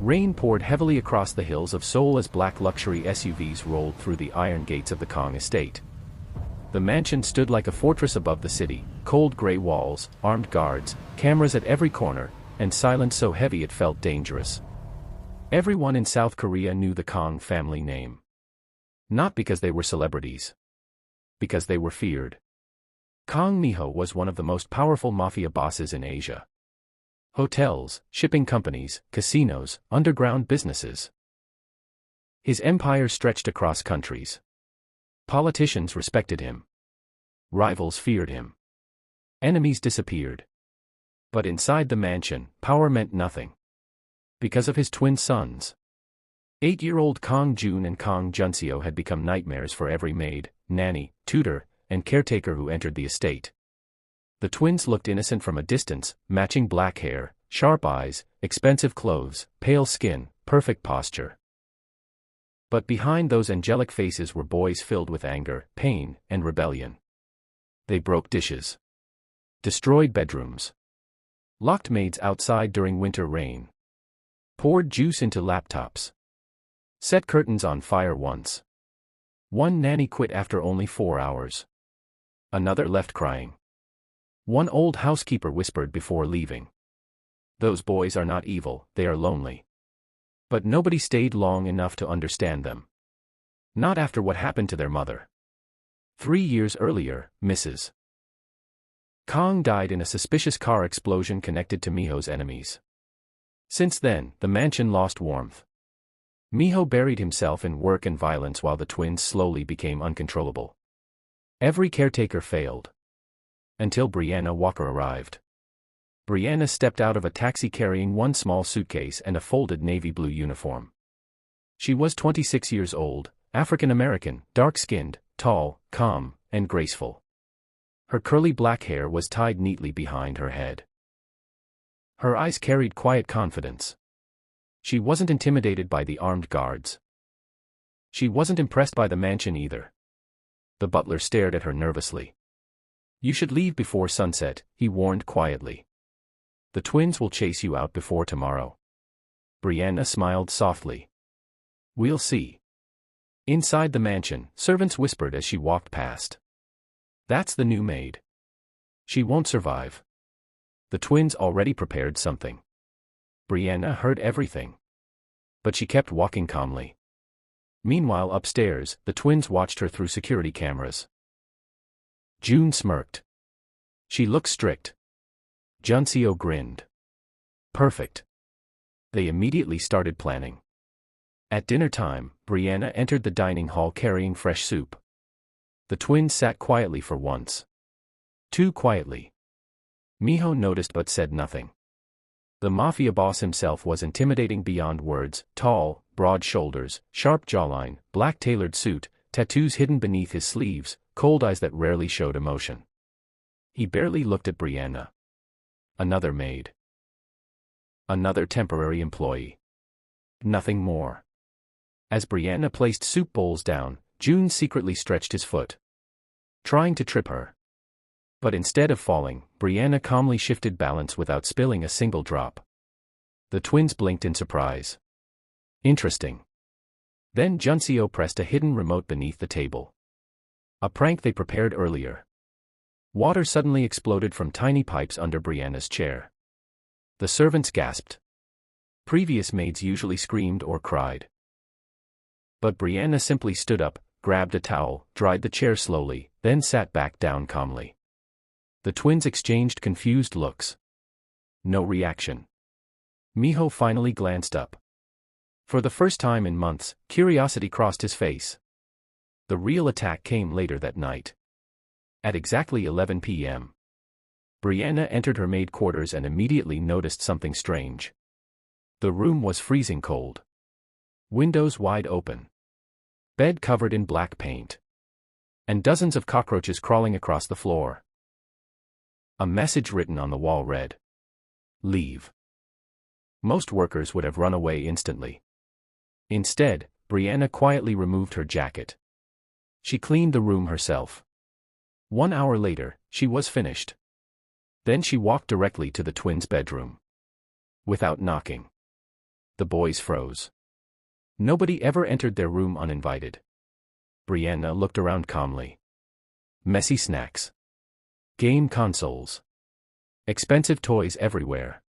Rain poured heavily across the hills of Seoul as black luxury SUVs rolled through the iron gates of the Kang estate. The mansion stood like a fortress above the city, cold gray walls, armed guards, cameras at every corner, and silence so heavy it felt dangerous. Everyone in South Korea knew the Kang family name. Not because they were celebrities. Because they were feared. Kang Mi-ho was one of the most powerful mafia bosses in Asia. Hotels, shipping companies, casinos, underground businesses. His empire stretched across countries. Politicians respected him. Rivals feared him. Enemies disappeared. But inside the mansion, power meant nothing. Because of his twin sons. 8-year-old Kang Jun and Kang Junseo had become nightmares for every maid, nanny, tutor, and caretaker who entered the estate. The twins looked innocent from a distance, matching black hair, sharp eyes, expensive clothes, pale skin, perfect posture. But behind those angelic faces were boys filled with anger, pain, and rebellion. They broke dishes. Destroyed bedrooms. Locked maids outside during winter rain. Poured juice into laptops. Set curtains on fire once. One nanny quit after only 4 hours. Another left crying. One old housekeeper whispered before leaving. Those boys are not evil, they are lonely. But nobody stayed long enough to understand them. Not after what happened to their mother. 3 years earlier, Mrs. Kang died in a suspicious car explosion connected to Mi-ho's enemies. Since then, the mansion lost warmth. Mi-ho buried himself in work and violence while the twins slowly became uncontrollable. Every caretaker failed. Until Brianna Walker arrived. Brianna stepped out of a taxi carrying one small suitcase and a folded navy blue uniform. She was 26 years old, African-American, dark-skinned, tall, calm, and graceful. Her curly black hair was tied neatly behind her head. Her eyes carried quiet confidence. She wasn't intimidated by the armed guards. She wasn't impressed by the mansion either. The butler stared at her nervously. "You should leave before sunset," he warned quietly. "The twins will chase you out before tomorrow." Brianna smiled softly. "We'll see." Inside the mansion, servants whispered as she walked past. "That's the new maid. She won't survive." The twins already prepared something. Brianna heard everything. But she kept walking calmly. Meanwhile upstairs, the twins watched her through security cameras. June smirked. She looked strict. Junseo grinned. Perfect. They immediately started planning. At dinner time, Brianna entered the dining hall carrying fresh soup. The twins sat quietly for once. Too quietly. Mi-ho noticed but said nothing. The mafia boss himself was intimidating beyond words, tall, broad shoulders, sharp jawline, black tailored suit, tattoos hidden beneath his sleeves, cold eyes that rarely showed emotion. He barely looked at Brianna. Another maid. Another temporary employee. Nothing more. As Brianna placed soup bowls down, June secretly stretched his foot. Trying to trip her. But instead of falling, Brianna calmly shifted balance without spilling a single drop. The twins blinked in surprise. Interesting. Then Junseo pressed a hidden remote beneath the table. A prank they prepared earlier. Water suddenly exploded from tiny pipes under Brianna's chair. The servants gasped. Previous maids usually screamed or cried. But Brianna simply stood up, grabbed a towel, dried the chair slowly, then sat back down calmly. The twins exchanged confused looks. No reaction. Mi-ho finally glanced up. For the first time in months, curiosity crossed his face. The real attack came later that night. At exactly 11 p.m. Brianna entered her maid quarters and immediately noticed something strange. The room was freezing cold. Windows wide open. Bed covered in black paint. And dozens of cockroaches crawling across the floor. A message written on the wall read, "Leave." Most workers would have run away instantly. Instead, Brianna quietly removed her jacket. She cleaned the room herself. 1 hour later, she was finished. Then she walked directly to the twins' bedroom. Without knocking. The boys froze. Nobody ever entered their room uninvited. Brianna looked around calmly. Messy snacks. Game consoles. Expensive toys everywhere.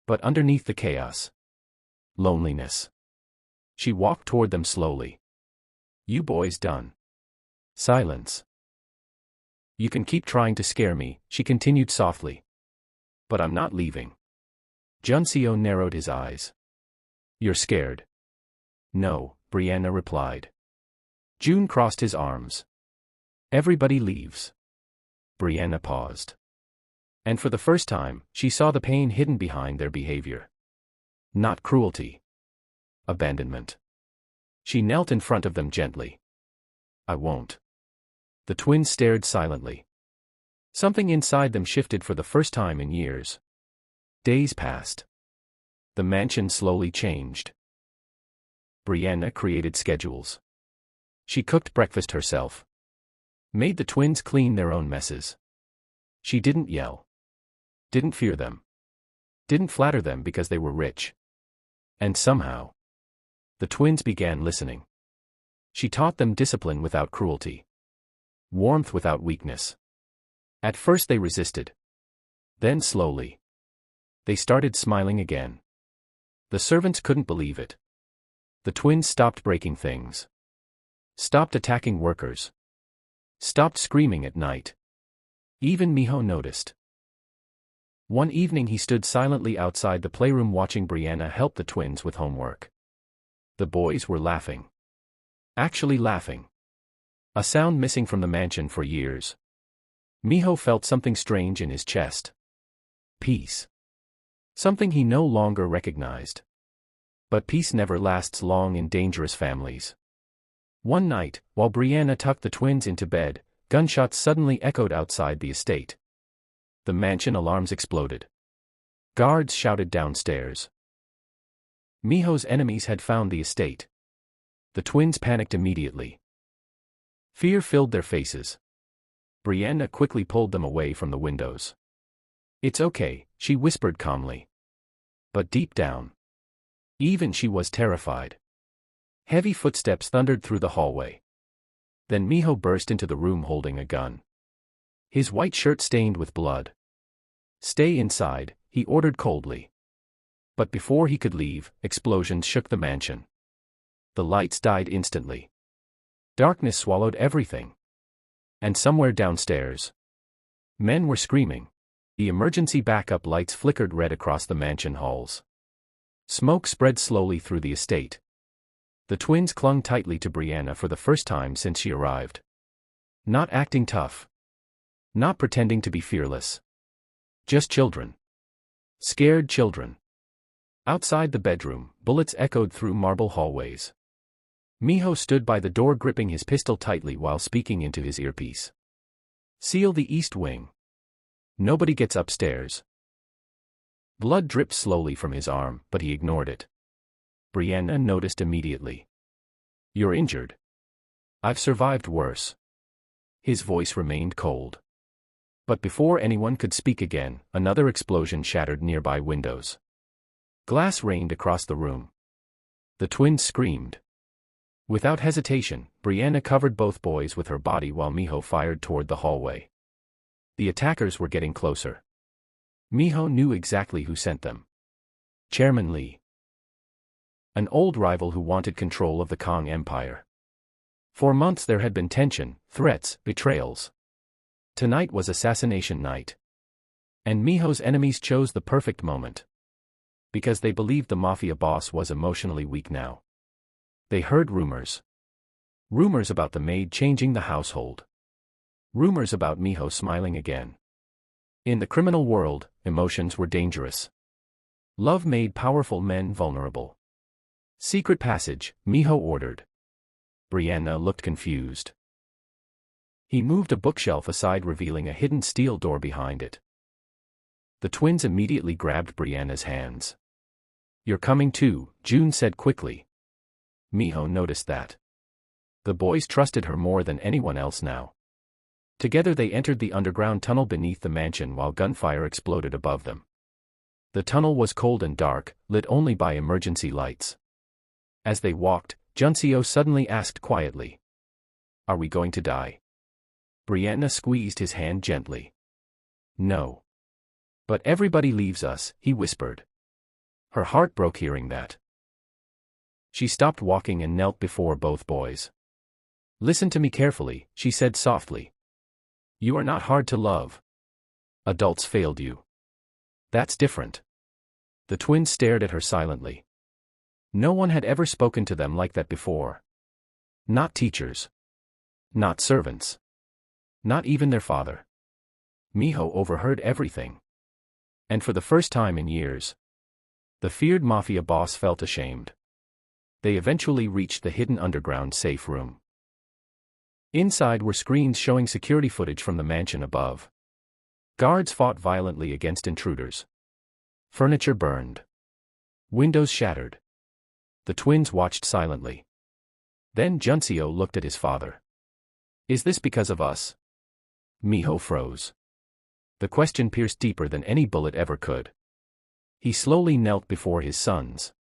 But underneath the chaos, loneliness. She walked toward them slowly. You boys done. Silence. You can keep trying to scare me, she continued softly. But I'm not leaving. Juncio narrowed his eyes. You're scared. No, Brianna replied. June crossed his arms. Everybody leaves. Brianna paused. And for the first time, she saw the pain hidden behind their behavior. Not cruelty. Abandonment. She knelt in front of them gently. I won't. The twins stared silently. Something inside them shifted for the first time in years. Days passed. The mansion slowly changed. Brianna created schedules. She cooked breakfast herself. Made the twins clean their own messes. She didn't yell. Didn't fear them. Didn't flatter them because they were rich. And somehow, the twins began listening. She taught them discipline without cruelty. Warmth without weakness. At first they resisted. Then slowly, they started smiling again. The servants couldn't believe it. The twins stopped breaking things. Stopped attacking workers. Stopped screaming at night. Even Miho noticed. One evening he stood silently outside the playroom watching Brianna help the twins with homework. The boys were laughing. Actually laughing. A sound missing from the mansion for years. Miho felt something strange in his chest. Peace. Something he no longer recognized. But peace never lasts long in dangerous families. One night, while Brianna tucked the twins into bed, gunshots suddenly echoed outside the estate. The mansion alarms exploded. Guards shouted downstairs. Miho's enemies had found the estate. The twins panicked immediately. Fear filled their faces. Brianna quickly pulled them away from the windows. It's okay, she whispered calmly. But deep down, even she was terrified. Heavy footsteps thundered through the hallway. Then Miho burst into the room holding a gun. His white shirt stained with blood. Stay inside, he ordered coldly. But before he could leave, explosions shook the mansion. The lights died instantly. Darkness swallowed everything. And somewhere downstairs, men were screaming. The emergency backup lights flickered red across the mansion halls. Smoke spread slowly through the estate. The twins clung tightly to Brianna for the first time since she arrived. Not acting tough. Not pretending to be fearless. Just children. Scared children. Outside the bedroom, bullets echoed through marble hallways. Miho stood by the door gripping his pistol tightly while speaking into his earpiece. Seal the east wing. Nobody gets upstairs. Blood dripped slowly from his arm, but he ignored it. Brianna noticed immediately. You're injured. I've survived worse. His voice remained cold. But before anyone could speak again, another explosion shattered nearby windows. Glass rained across the room. The twins screamed. Without hesitation, Brianna covered both boys with her body while Miho fired toward the hallway. The attackers were getting closer. Miho knew exactly who sent them. Chairman Lee. An old rival who wanted control of the Kang Empire. For months there had been tension, threats, betrayals. Tonight was assassination night. And Miho's enemies chose the perfect moment. Because they believed the Mafia boss was emotionally weak now. They heard rumors. Rumors about the Maid changing the household. Rumors about Miho smiling again. In the criminal world, emotions were dangerous. Love made powerful men vulnerable. Secret passage, Miho ordered. Brianna looked confused. He moved a bookshelf aside, revealing a hidden steel door behind it. The twins immediately grabbed Brianna's hands. You're coming too, June said quickly. Miho noticed that. The boys trusted her more than anyone else now. Together they entered the underground tunnel beneath the mansion while gunfire exploded above them. The tunnel was cold and dark, lit only by emergency lights. As they walked, Juncio suddenly asked quietly, "Are we going to die?" Brianna squeezed his hand gently. "No. But everybody leaves us," he whispered. Her heart broke hearing that. She stopped walking and knelt before both boys. "Listen to me carefully," she said softly. "You are not hard to love. Adults failed you. That's different." The twins stared at her silently. No one had ever spoken to them like that before. Not teachers. Not servants. Not even their father. Miho overheard everything. And for the first time in years, the feared Mafia boss felt ashamed. They eventually reached the hidden underground safe room. Inside were screens showing security footage from the mansion above. Guards fought violently against intruders. Furniture burned. Windows shattered. The twins watched silently. Then Juncio looked at his father. "Is this because of us?" Miho froze. The question pierced deeper than any bullet ever could. He slowly knelt before his sons.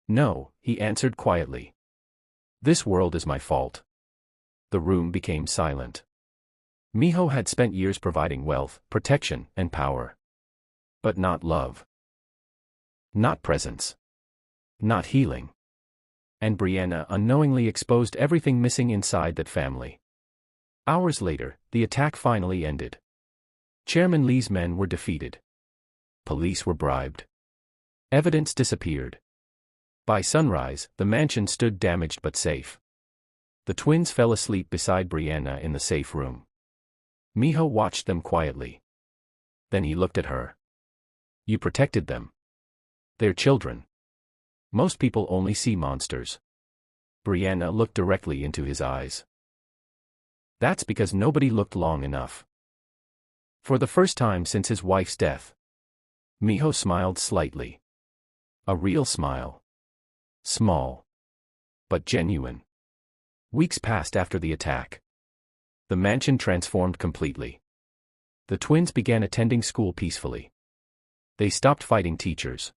"No," he answered quietly. "This world is my fault." The room became silent. Miho had spent years providing wealth, protection, and power. But not love. Not presence. Not healing. And Brianna unknowingly exposed everything missing inside that family. Hours later, the attack finally ended. Chairman Lee's men were defeated. Police were bribed. Evidence disappeared. By sunrise, the mansion stood damaged but safe. The twins fell asleep beside Brianna in the safe room. Miho watched them quietly. Then he looked at her. "You protected them. They're children. Most people only see monsters." Brianna looked directly into his eyes. "That's because nobody looked long enough." For the first time since his wife's death, Miho smiled slightly. A real smile. Small. But genuine. Weeks passed after the attack. The mansion transformed completely. The twins began attending school peacefully. They stopped fighting teachers.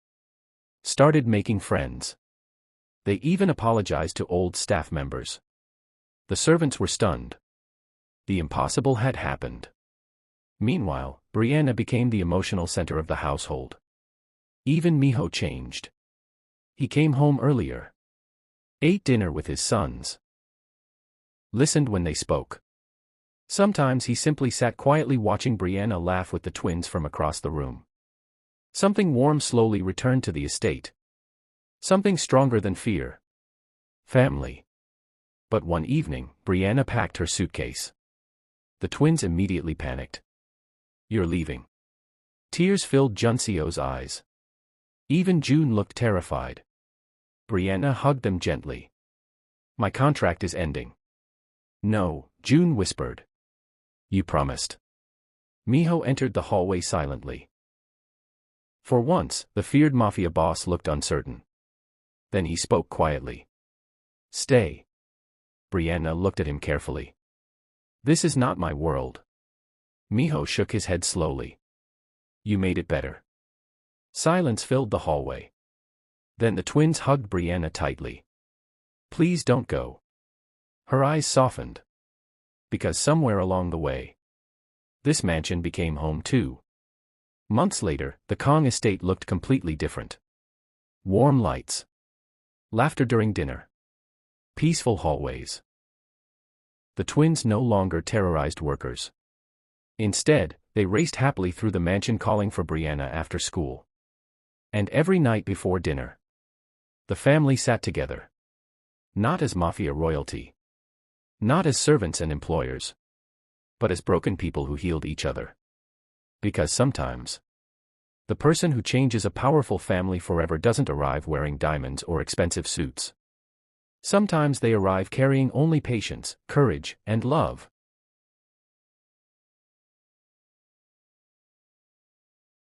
Started making friends. They even apologized to old staff members. The servants were stunned. The impossible had happened. Meanwhile, Brianna became the emotional center of the household. Even Miho changed. He came home earlier. Ate dinner with his sons. Listened when they spoke. Sometimes he simply sat quietly watching Brianna laugh with the twins from across the room. Something warm slowly returned to the estate. Something stronger than fear. Family. But one evening, Brianna packed her suitcase. The twins immediately panicked. "You're leaving." Tears filled Juncio's eyes. Even June looked terrified. Brianna hugged them gently. "My contract is ending." "No," June whispered. "You promised." Miho entered the hallway silently. For once, the feared Mafia boss looked uncertain. Then he spoke quietly. "Stay." Brianna looked at him carefully. "This is not my world." Miho shook his head slowly. "You made it better." Silence filled the hallway. Then the twins hugged Brianna tightly. "Please don't go." Her eyes softened. Because somewhere along the way, this mansion became home too. Months later, the Kang estate looked completely different. Warm lights. Laughter during dinner. Peaceful hallways. The twins no longer terrorized workers. Instead, they raced happily through the mansion calling for Brianna after school. And every night before dinner, the family sat together. Not as Mafia royalty. Not as servants and employers. But as broken people who healed each other. Because sometimes, the person who changes a powerful family forever doesn't arrive wearing diamonds or expensive suits. Sometimes they arrive carrying only patience, courage, and love.